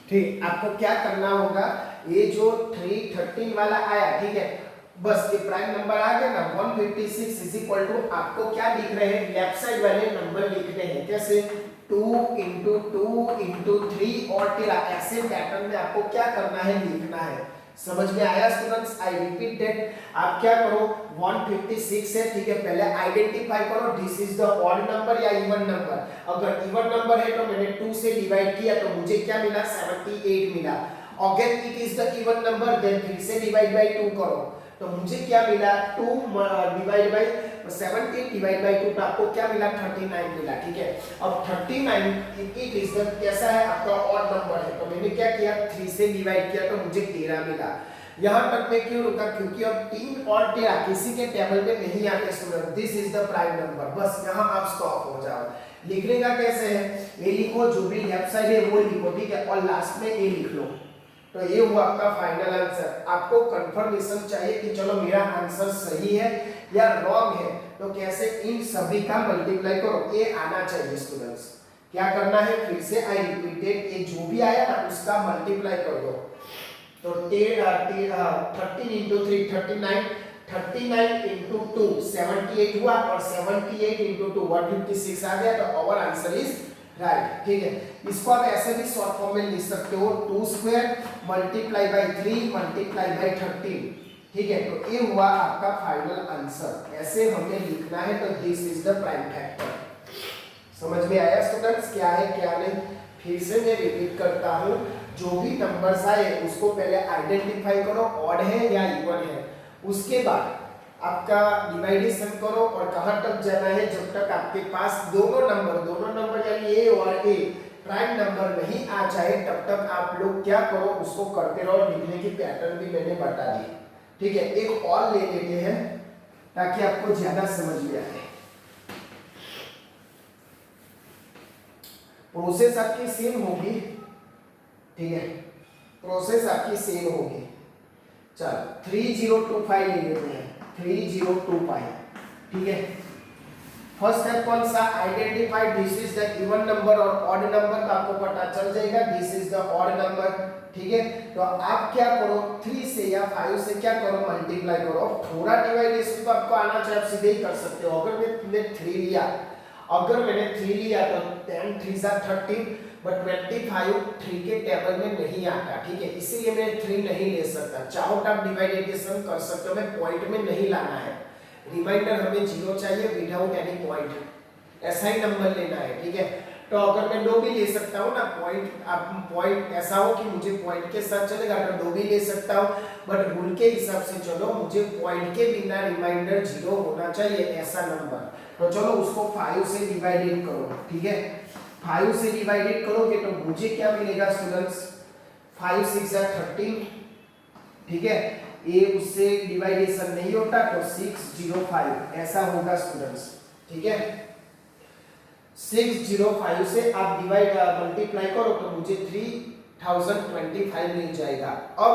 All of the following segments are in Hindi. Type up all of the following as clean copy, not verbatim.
ठीक, आपको क्या करना होगा, ये जो 313 वाला आया, ठीक है, बस ये प्राइम नंबर आ गया ना 156 इज इक्वल टू, आपको क्या लिख रहे हैं, लेफ्ट साइड वाले नंबर लिखने हैं, कैसे 2 इंटू 2 इंटू 3 और टिरा, ऐसे पैटर्न में आपको क्या करना है, लिखना है। समझ में आया स्टूडेंट्स? आई रिपीट दैट, आप क्या करो, 156 है, ठीक है, पहले आइडेंटिफाई करो this is the odd number या इवन नंबर। अगर इवन नंबर है तो मैंने 2 से डिवाइड किया तो मुझे क्या मिला, 78 मिला। अगर it is the even number then फिर से डिवाइड बाय 2 करो तो मुझे क्या मिला, 2 डिवाइड बाय 70 डिवाइड बाय 2 तो आपको क्या मिला, 39 मिला। ठीक है, अब 39 इट इज द कैसा है, आपका ऑड नंबर है, तो मैंने क्या किया, 3 से डिवाइड किया तो मुझे 13 मिला। यहां तक मैं क्यों रुका, क्योंकि अब 3 और 13 किसी के टेबल में नहीं आते student, this is the prime number, बस यहां आप स्टॉप हो जाओ। लिखने का कैसे है, ये लिखो, जो भी लेफ्ट साइड है वो लिखो, ठीक है, और लास्ट में ये लिख लो। तो ये हुआ आपका फाइनल आंसर। आपको कंफर्मेशन चाहिए कि चलो मेरा आंसर सही है या रॉन्ग है, तो कैसे, इन सभी का मल्टीप्लाई करो, ये आना चाहिए स्टूडेंट्स। क्या करना है, फिर से आई रिपीटेड, ये जो भी आया ना उसका मल्टीप्लाई कर दो। तो 13 इंटू 3 39, 39 इंटू 2 78 हुआ, और 78 इंटू 2 156 आ गया, तो आवर आंसर इज राइट। ठीक है, इसको आप ऐसे भी शॉर्ट फॉर्म में लिख सकते हो, 2 square multiply by 3 multiply by 13। ठीक है, तो ये हुआ आपका फाइनल आंसर, ऐसे हमें लिखना है। तो this is the prime factor. समझ में आया स्टूडेंट्स, क्या है क्या नहीं? फिर से मैं रिपीट करता हूँ, जो भी नंबर्स आए उसको पहले आइडेंटिफाई करो, ऑड है या इवन है, उसके बाद आपका डिवाइडेशन करो, और कहां तक जाना है, जब तक आपके पास दोनों नंबर यानी ए और ए प्राइम नंबर नहीं आ जाए, तब तक आप लोग क्या करो, उसको करते रहो। लिखने की पैटर्न भी मैंने बता दी। ठीक है, एक और ले लेते हैं ताकि आपको ज्यादा समझ में आए। प्रोसेस आपकी सेम होगी, ठीक है, प्रोसेस आपकी सेम होगी। चलो 3025 ले लेते हैं, 3025। ठीक है, फर्स्ट स्टेप कौन सा, identify this is the even number और ऑड नंबर, तो आपको पता चल जाएगा this is the odd number. ठीक है, तो आप क्या करो, 3 से या 5 से क्या करो, मल्टीप्लाई करो। अब थोड़ा डिवाइडेशन तो आपको आना चाहिए, आप सीधे ही कर सकते हो। अगर मैंने 3 लिया, अगर मैंने 3 लिया तो 10 3 सा 13, बट 25 3 के टेबल में नहीं आता। ठीक है, इसीलिए मैं 3 नहीं ले सकता। चाहो तो आप डिवाइडेशन कर सकते हो, मैं पॉइंट में नहीं लाना है। रिमाइंडर हमें 0 चाहिए विदाउट एनी पॉइंट, ऐसा ही नंबर लेना है। ठीक है, तो अगर मैं 2 भी ले सकता हूँ ना, पॉइंट, आप पॉइंट ऐसा हो कि मुझे पॉइंट के साथ चलेगा तो 2 भी ले सकता हूँ, बट रूल के हिसाब से चलो, मुझे पॉइंट के बिना रिमाइंडर 0 होना चाहिए, ऐसा नंबर। तो चलो उसको 5 से डिवाइडेड करो। ठीक है, 5 से डिवाइडेड करोगे तो मुझे क्या मिलेगा स्टूडेंट्स, 5 6 13। ठीक है, ये उससे डिवाइडेशन नहीं होता तो 605 ऐसा होगा स्टूडेंट्स। ठीक है, 605 से आप डिवाइड मल्टीप्लाई करो तो मुझे 3025 मिल जाएगा। अब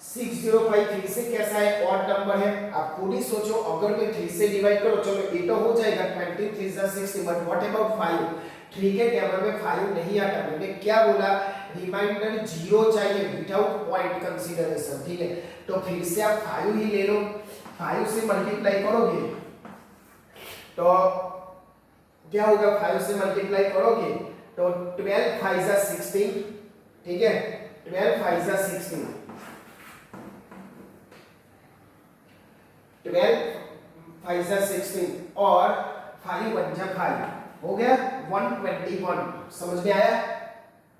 605 फिर से कैसा है, ऑड नंबर है, आप खुद ही सोचो। अगर मैं 3 से डिवाइड करो, चलो ये तो हो जाएगा 20 3 सा 60, बट व्हाट अबाउट 5? 3 के टेबल में 5 नहीं आता। मैंने क्या बोला, रिमाइंडर 0 चाहिए विदाउट पॉइंट कंसीडरेशन। ठीक है, तो फिर से आप 5 ही ले लो, 5 से मल्टीप्लाई करोगे तो क्या होगा, 5 से मल्टीप्लाई करोगे तो 12 5 सा 16। ठीक है, 12 5 सा 16, 12 5 सा 16 और 5 1 जा 5 हो गया 121। समझ में आया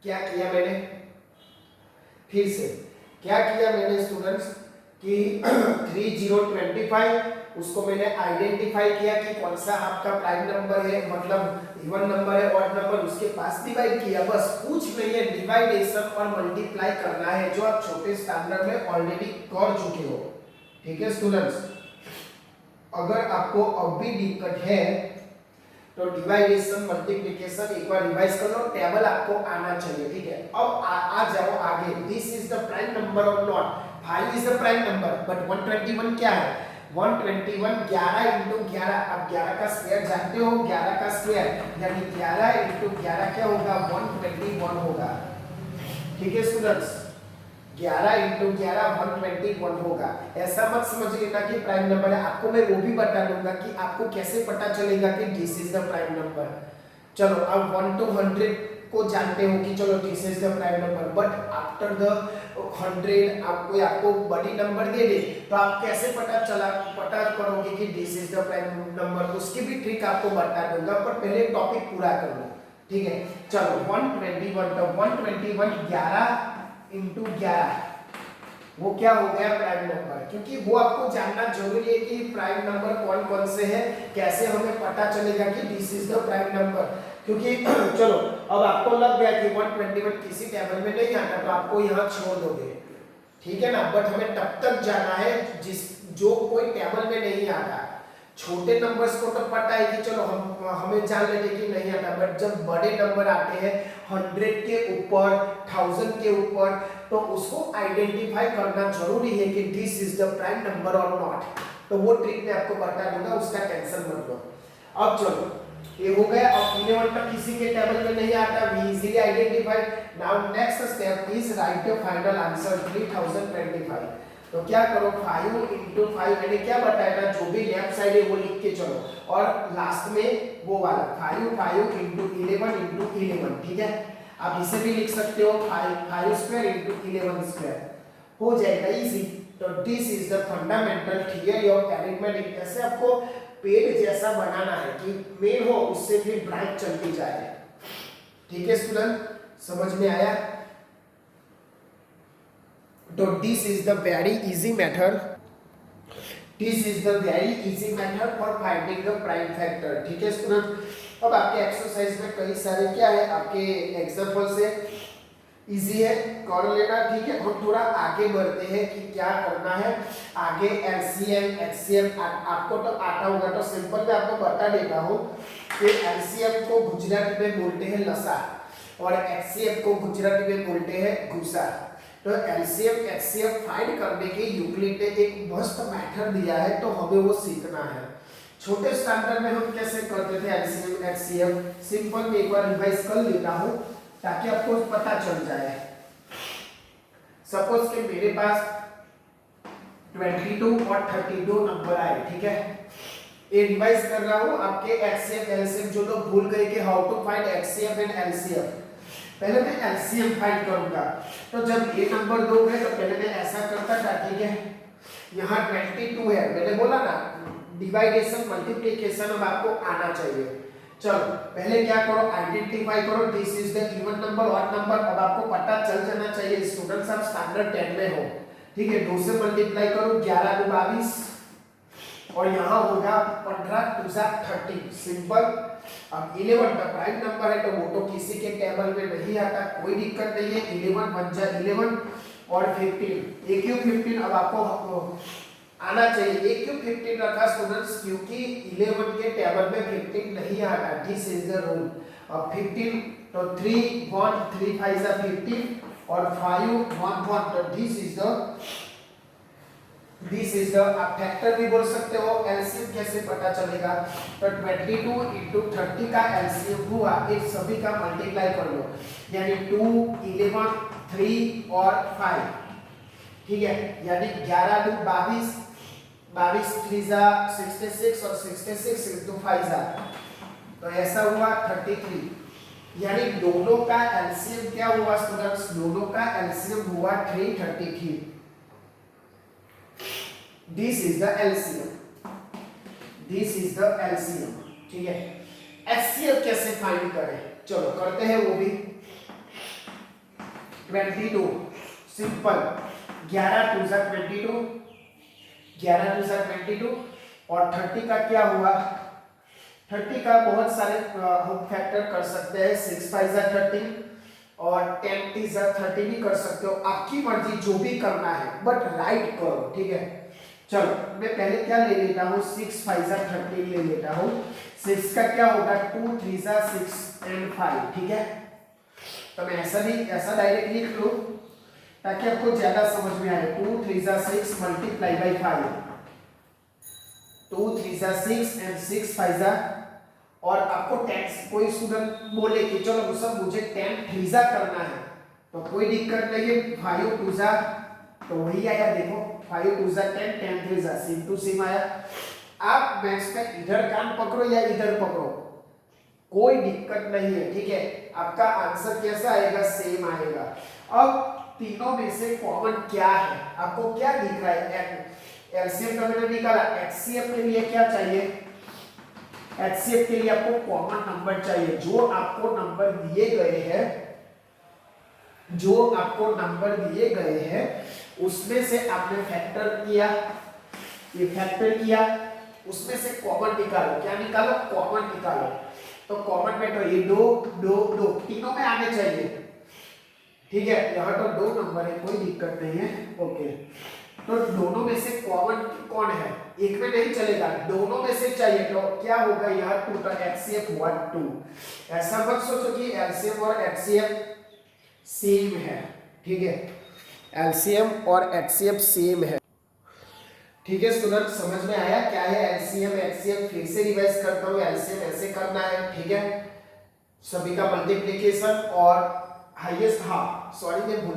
क्या किया मैंने? फिर से क्या किया मैंने स्टूडेंट्स कि 3025 उसको मैंने आइडेंटिफाई किया कि कौन सा आपका प्राइम नंबर है, मतलब इवन नंबर है, ऑड नंबर, उसके पास डिवाइड किया। बस कुछ नहीं है, डिवाइडेशन और मल्टीप्लाई करना है, जो आप छोटे स्टैंडर्ड में ऑलरेडी कर चुके हो। ठीक है स्टूडेंट्स, अगर आपको अब भी दिक्कत है तो डिवाइडेशन मल्टीप्लिकेशन एक बार रिवाइज कर लो, टेबल आपको आना चाहिए। ठीक है, अब आ जाओ आगे। This is the prime number और not, 5 is the prime number, but 121 क्या है, 121 11 इंटू 11। अब 11 का स्क्वायर जानते हो, 11 का स्क्वायर यानी 11 इंटू 11 क्या होगा, 121 होगा। ठीक है स्टूडेंट्स, 11 इंटू 11 121 होगा। ऐसा मत समझ लेना कि प्राइम नंबर है, आपको मैं वो भी बता दूंगा कि आपको कैसे पता चलेगा कि this is the prime number. चलो अब 1 to 100 को जानते हो कि चलो this is the prime number, but after the 100 आपको बड़ी नंबर दे दे तो आप कैसे पता करोगे कि this is the prime number, उसकी भी ट्रिक आपको बता दूंगा, पर पहले टॉपिक पूरा कर लो, ठीक है। चलो 121, तो 121 11 इंटू 11 वो क्या हो गया प्राइम नंबर, क्योंकि वो आपको जानना जरूरी है कि प्राइम नंबर कौन कौन से है, कैसे हमें पता चलेगा कि this is the prime number, क्योंकि चलो अब आपको लग गया कि 121 किसी टेबल में नहीं आता तो आपको यहाँ छोड़ दोगे, ठीक है ना, बट हमें तब तक जाना है जो कोई टेबल में नहीं आता। छोटे नंबर्स को तो पता है कि चलो हमें जान लेते कि नहीं आता, बट जब बड़े नंबर आते हैं 100 के ऊपर 1000 के ऊपर तो उसको आइडेंटिफाई करना जरूरी है कि this is the prime number और नॉट, तो वो ट्रिक मैं आपको बता दूंगा, उसका टेंशन मत लो। अब चलो ये हो गया, अब 11 तक किसी के टेबल में नहीं आता, we easily identified. Now next step is right the final answer 3025। तो क्या करो 5 into 5, मैंने क्या बताया था, जो भी लेफ्ट साइड है वो लिख के चलो, और लास्ट में वो वाला 5 into 11 into 11, ठीक है। आप इसे भी लिख सकते हो 5 square into 11 square, हो जाएगा इजी। तो this is the fundamental theory of arithmetic. ऐसे आपको पेड़ जैसा बनाना है कि मेन हो उससे भी ब्रांच चलती जाए, ठीक है स्टूडेंट, समझ में आया। तो this is the very easy method, this is the very easy method for finding the prime factor, ठीक है स्टूडेंट। अब आपके एक्सरसाइज में कई सारे क्या है, आपके एग्जांपल से इजी है, कर लेना, ठीक है। हम थोड़ा आगे बढ़ते हैं कि क्या करना है आगे। एलसीएम एचसीएफ आपको तो आता होगा, तो सिंपल मैं आपको बता देता हूँ कि एलसीएम को गुजराती में बोलते हैं लसा और एचसीएफ को गुजराती में बोलते हैं गुसा। तो एलसीएम एचसीएफ फाइंड करने के यूक्लिड ने एक मस्त मेथड दिया है, तो हमें वो सीखना है। छोटे स्टैंडर्ड में हम कैसे करते थे एलसीएम एचसीएफ, सिंपल मैं एक बार रिवाइज कर लेता हूँ ताकि आपको पता चल जाए। सपोज कि मेरे पास 22 और 32 नंबर आए, ठीक है। ये रिवाइज कर रहा हूँ आपके एचसीएफ एलसीएम, जो लोग भूल गए कि how to find HCF and LCM, पहले मैं एलसीएम फाइंड करूंगा। तो जब ये नंबर दो गए तो पहले मैं ऐसा करता था, ठीक है। यहाँ 22 है, मैंने बोला ना डिवाइडेशन मल्टीप्लिकेशन अब आपको आना चाहिए। चलो पहले क्या करो, आइडेंटिफाई करो this is the even number odd number. अब आपको पता चल जाना चाहिए स्टूडेंट्स आप स्टैंडर्ड 10 में हो, ठीक है। 2 से मल्टीप्लाई करो 11 2 22 और यहाँ होगा 15 2 30, सिंपल। अब 11 का प्राइम नंबर है तो वो तो किसी के टेबल में नहीं आता, कोई दिक्कत नहीं है। 11 1 जा 11 और 15 एक क्यों 15 अब आपको आना चाहिए। एक क्यों 15 रखा स्टूडेंट्स, क्योंकि 11 के टेबल में 15 नहीं आता, दिस इज द रूल। अब 15 तो 3 1 3 5 जा 15 और 5 1 1, तो दिस इज द आप फैक्टर भी बोल सकते हो। एलसीएम कैसे पता चलेगा, तो 22 into 30 का एलसीएम हुआ, इस सभी का मल्टीप्लाई कर लो, यानी 2 11 3 और 5, ठीक है। यानी 11 2 22 22 3 जा 66 और 66 into 5 जा, तो ऐसा हुआ 33। यानी दोनों का एलसीएम क्या हुआ स्टूडेंट्स, दोनों का एलसीएम हुआ 333। This is the LCM, this is the LCM, ठीक है। एचसीएफ कैसे फाइंड करें, चलो करते हैं वो भी। 22 सिंपल, 11 2 जा 22, 11 2 जा 22 और 30 का क्या हुआ, 30 का बहुत सारे हम फैक्टर कर सकते हैं। 6 5 जा 13 और 10 3 जा 30 भी कर सकते हो, आपकी मर्जी जो भी करना है, बट राइट करो, ठीक है। चलो मैं पहले क्या ले लेता हूँ, 6 5 जा 13 ले लेता हूँ। 6 का क्या होगा 2 3 जा 6 and 5, ठीक है। तो मैं ऐसा डायरेक्ट लिख लूँ ताकि आपको ज्यादा समझ में आए। 2 3 जा 6 मल्टीप्लाई बाई 5, 2 3 जा 6 and 6 5 जा, और आपको 10, कोई स्टूडेंट बोले कि चलो सर मुझे 10 3 जा करना है, तो कोई दिक्कत नहीं है। 5 टू जा तो वही आया, देखो 5 टू जा 10, 10 3 जा सेम टू सेम आया। आप मैथ्स में इधर कान पकड़ो या इधर पकड़ो, कोई दिक्कत नहीं है, ठीक है। आपका आंसर कैसा आएगा, सेम आएगा। अब तीनों में से कॉमन क्या है, आपको क्या दिख रहा है? एलसीएम का मैंने निकाला, एचसीएफ के लिए क्या चाहिए? एचसीएफ के लिए आपको कॉमन नंबर चाहिए। जो आपको नंबर दिए गए हैं, जो आपको नंबर दिए गए हैं उसमें से आपने फैक्टर किया, ये फैक्टर किया, उसमें से कॉमन निकालो। क्या निकालो? कॉमन निकालो। तो कॉमन में तो ये 2 2 2 तीनों में आने चाहिए, ठीक है। यहाँ तो 2 नंबर है, कोई दिक्कत नहीं है, ओके। तो दोनों में से कॉमन कौन है? एक में नहीं चलेगा, दोनों में से चाहिए। तो क्या होगा यहाँ? 2 तो एचसीएफ हुआ 2। ऐसा मत सोचो कि एलसीएम और एचसीएफ सेम है, ठीक है। एलसीएम और एचसीएफ सेम है, ठीक है स्टूडेंट। समझ में आया क्या है एलसीएम एचसीएफ? फिर से रिवाइज करता हूँ। एलसीएम ऐसे करना है, ठीक है, सभी का मल्टीप्लिकेशन और हाईएस्ट, हाँ सॉरी मैं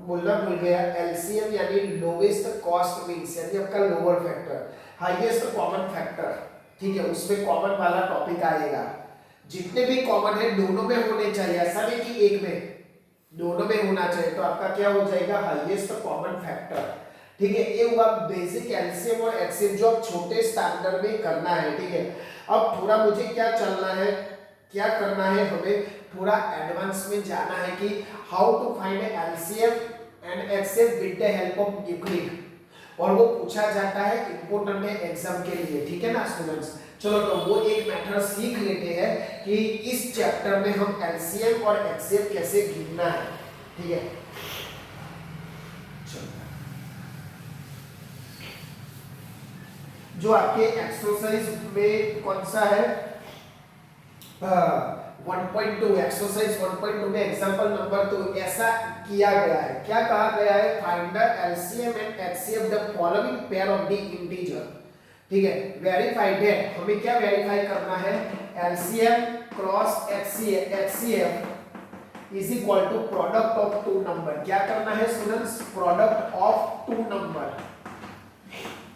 बोलना भूल गया। एलसीएम यानी लोवेस्ट कॉस्ट मींस, यानी आपका lower factor, highest common factor, ठीक है, उसमें कॉमन वाला टॉपिक आएगा। जितने भी कॉमन है दोनों में होने चाहिए, ऐसा नहीं कि एक में, दोनों में होना चाहिए। तो आपका क्या हो जाएगा? हाईएस्ट कॉमन फैक्टर, ठीक है। ये हुआ बेसिक एलसीएम और एचसीएफ जो आप छोटे स्टैंडर्ड में करना है, ठीक है। अब थोड़ा मुझे क्या चलना है, क्या करना है, हमें थोड़ा एडवांस में जाना है कि how to find LCM and HCF with the help of Euclid, और वो पूछा जाता है, इंपॉर्टेंट है एग्जाम के लिए, ठीक है ना स्टूडेंट्स। चलो तो वो एक मेथड सीख लेते हैं कि इस चैप्टर में हम एलसीएम और एचसीएफ कैसे गिनना है, ठीक है। जो आपके एक्सरसाइज में कौन सा है, 1.2 एक्सरसाइज 1.2 में एग्जांपल नंबर 2 ऐसा किया गया है। क्या कहा गया है? Find the LCM and HCF the following pair of the integer, ठीक है। वेरीफाई दैट, हमें क्या वेरीफाई करना है? LCM cross HCF is equal to product of 2 number. क्या करना है students? Product of 2 number,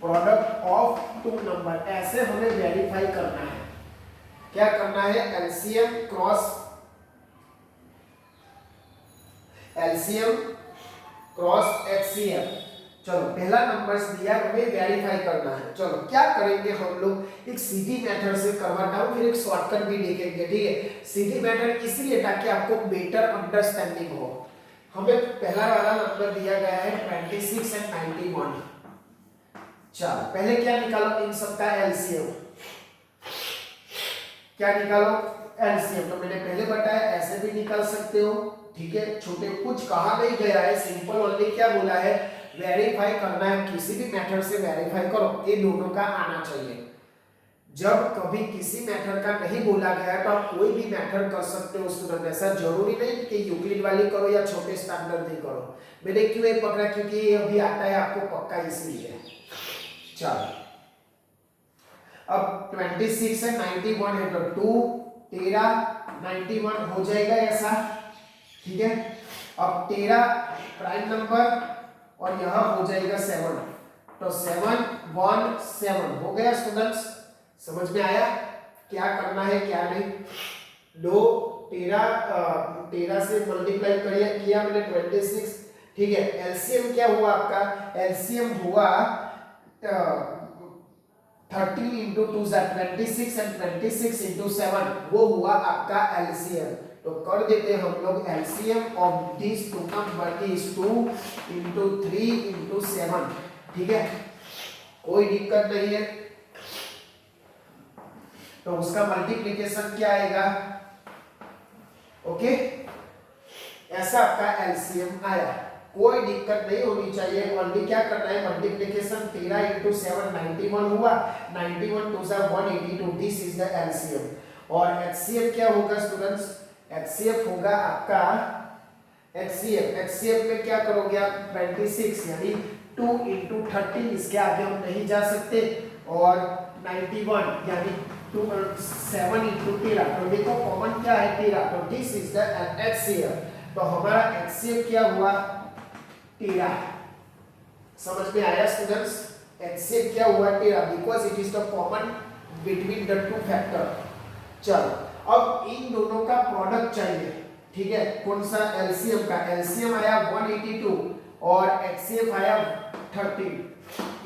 product of 2 number, ऐसे हमें वेरीफाई करना है। क्या करना है? LCM cross HCF. चलो पहला नंबर्स दिया, हमें वेरीफाई करना है। चलो क्या करेंगे हम लोग, एक सीधी मेथड से करवाता हूं, फिर एक शॉर्टकट भी देखेंगे, ठीक है। सीधी मेथड इसलिए ताकि आपको बेटर अंडरस्टैंडिंग हो। हमें पहला वाला नंबर दिया गया है 26 एंड 91। चलो पहले क्या निकालो? इन सबका एलसीएम। क्या निकालो? एलसीएम। तो मैंने पहले बताया ऐसे भी निकाल सकते हो, ठीक है। छोटे कुछ कहा नहीं गया है, सिंपल ओनली क्या बोला है? वेरीफाई करना है, किसी भी मेथड से वेरीफाई करो, ये दोनों का आना चाहिए। जब कभी किसी मेथड का नहीं बोला गया तो आप कोई भी मेथड कर सकते हो स्टूडेंट, ऐसा जरूरी नहीं कि यूक्लिड वाली करो या छोटे स्टैंडर्ड नहीं करो। मैंने क्यों ये पकड़ा? क्योंकि ये अभी आता है आपको पक्का, इसलिए। चलो अब 26 है, 91 है, तो 2 13 91 हो जाएगा ऐसा, ठीक है। अब 13 प्राइम नंबर और यहाँ हो जाएगा 7, तो 7 1 7 हो गया स्टूडेंट्स। समझ में आया क्या करना है क्या नहीं? 2 13 से मल्टीप्लाई किया मैंने 26, ठीक है। एलसीएम क्या हुआ आपका? एलसीएम हुआ 13 into 2 is 26 and 26 into 7 वो हुआ आपका एलसीएम। तो कर देते हैं हम लोग LCM of this two number is 2 into 3 into 7, ठीक है, कोई दिक्कत नहीं है। तो उसका मल्टीप्लिकेशन क्या आएगा? ओके, ऐसा आपका एलसीएम आया, कोई दिक्कत नहीं होनी चाहिए। ओनली क्या करना है? मल्टीप्लिकेशन 13 into 7 91 हुआ, 91 2 जा 182, दिस इज द एलसीएम। और एचसीएफ क्या होगा स्टूडेंट्स? एचसीएफ होगा आपका एचसीएफ में क्या करोगे आप? 26 यानी 2 into 30, इसके आगे हम नहीं जा सकते, और 91 यानी 7 into 13। तो देखो कॉमन क्या है? 13, तो दिस इज द एचसीएफ। तो हमारा HCF क्या हुआ 13। समझ में आया स्टूडेंट्स? HCF क्या हुआ 13 because it is the common between the two factor. चलो अब इन दोनों का प्रोडक्ट चाहिए, ठीक है। कौन सा? एलसीएम का। एलसीएम आया 182 और HCF आया 13।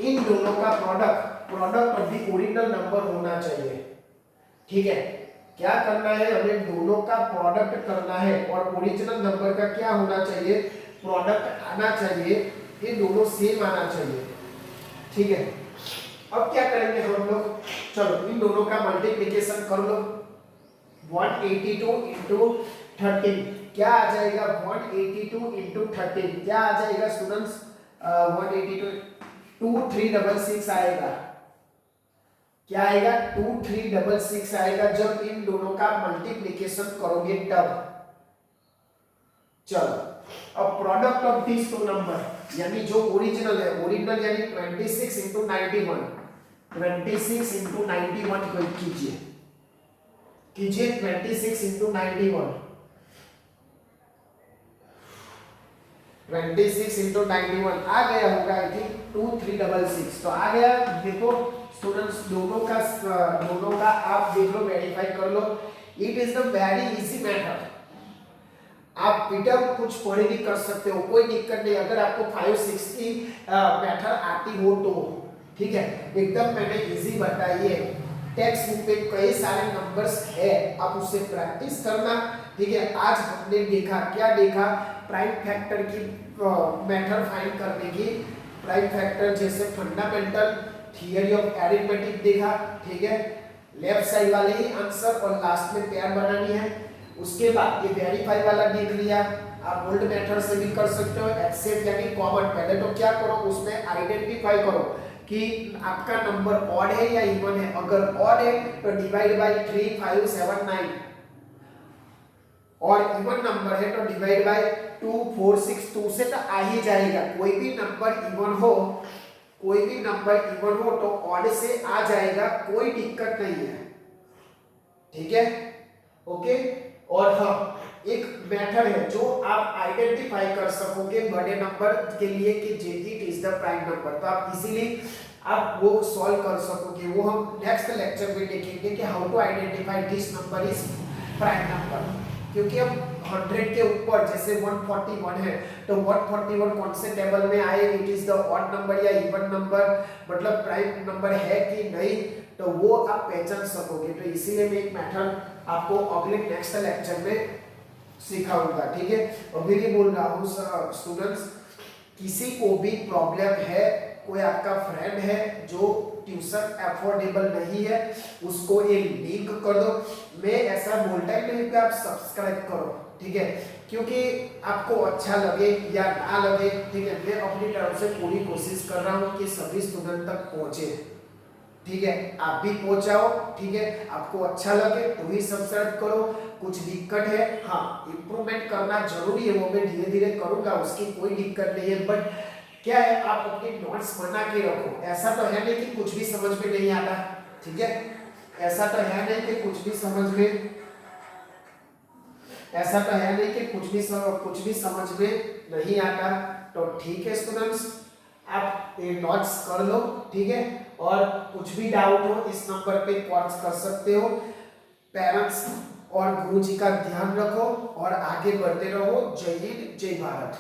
इन दोनों का product of the original number होना चाहिए, ठीक है। क्या करना है? हमें दोनों का प्रोडक्ट करना है और ओरिजिनल नंबर का क्या होना चाहिए? प्रोडक्ट आना चाहिए, ये दोनों सेम आना चाहिए, ठीक है। अब क्या करेंगे हम लोग? चलो इन दोनों का मल्टीप्लिकेशन कर लो। 182 इंटू 13 क्या आ जाएगा? 182 इंटू 13 क्या आ जाएगा स्टूडेंट्स? 182 2366 आएगा। क्या आएगा? 2366 आएगा जब इन दोनों का मल्टीप्लिकेशन करोगे तब। चलो अब product of these two number यानी जो ओरिजिनल है, ओरिजिनल यानी 26 इंटू 91, 26 इंटू 91 को कीजिए 26 इंटू 91, 26 इंटू 91 आ गया होगा आई थिंक 2366। तो आ गया। देखो स्टूडेंट्स दोनों का आप देख लो, वेरीफाई कर लो। It is the very easy method. आप बेटा कुछ पढ़े भी कर सकते हो, कोई दिक्कत नहीं। अगर आपको 560 मेथड आती हो तो ठीक है, एकदम मैंने इजी बताई है। टेक्स्ट बुक में कई सारे नंबर्स है, आप उससे प्रैक्टिस करना, ठीक है। आज हमने देखा, क्या देखा? प्राइम फैक्टर की मेथड फाइंड करने की, प्राइम फैक्टर जैसे फंडामेंटल थियरी ऑफ अरिथमेटिक देखा, ठीक है। लेफ्ट साइड वाले ही आंसर और लास्ट में पेयर बनानी है। उसके बाद ये वेरीफाई वाला देख लिया, आप ओल्ड मेथड से भी कर सकते हो। एक्सेप्ट यानी कॉमन, पहले तो क्या करो उसमें आइडेंटिफाई करो कि आपका नंबर ऑड है या इवन है। अगर ऑड है तो डिवाइड बाय 3, 5, 7, 9 और इवन नंबर है तो डिवाइड बाय 2, 4, 6, 2 से तो आ ही जाएगा। कोई भी नंबर इवन हो, कोई भी नंबर इवन हो तो ऑड से आ जाएगा, कोई दिक्कत नहीं है, ठीक है। ओके। और हाँ, एक मेथड है जो आप आइडेंटिफाई कर सकोगे बड़े नंबर के लिए कि it is the prime number, तो आप इजीली आप वो सॉल्व कर सकोगे। वो हम नेक्स्ट लेक्चर में देखेंगे कि how to identify this number is prime number. क्योंकि हम 100 के ऊपर जैसे 141 है तो 141 कौन से टेबल में आए, it is the odd number या इवन नंबर, मतलब प्राइम नंबर है कि नहीं, तो वो आप पहचान सकोगे। तो इसीलिए मैं एक मेथड आपको अगले नेक्स्ट लेक्चर में सिखाऊंगा, ठीक है। अभी भी बोल रहा हूँ स्टूडेंट्स, किसी को भी प्रॉब्लम है, कोई आपका फ्रेंड है जो ट्यूशन अफोर्डेबल नहीं है, उसको एक लिंक कर दो। मैं ऐसा बोलता ही नहीं कि आप सब्सक्राइब करो, ठीक है, क्योंकि आपको अच्छा लगे या ना लगे, ठीक है। मैं अपनी तरफ से पूरी कोशिश कर रहा हूँ कि सभी स्टूडेंट तक पहुंचे, ठीक है। आप भी पहुंचाओ, ठीक है। आपको अच्छा लगे तो ही सब्सक्राइब करो। कुछ दिक्कत है, हाँ इंप्रूवमेंट करना जरूरी है, वो मैं धीरे धीरे करूंगा, उसकी कोई दिक्कत नहीं है। बट क्या है, आप अपनी नोट्स बना के रखो। ऐसा तो है नहीं कि कुछ भी समझ में नहीं आता, ठीक है। ऐसा तो है नहीं कि कुछ भी समझ में, ऐसा तो है नहीं कि कुछ भी समझ में नहीं आता। तो ठीक है स्टूडेंट्स, आप ये नोट्स कर लो, ठीक है। और कुछ भी डाउट हो इस नंबर पे कॉल कर सकते हो। पेरेंट्स और गुरुजी का ध्यान रखो और आगे बढ़ते रहो। जय हिंद, जय भारत।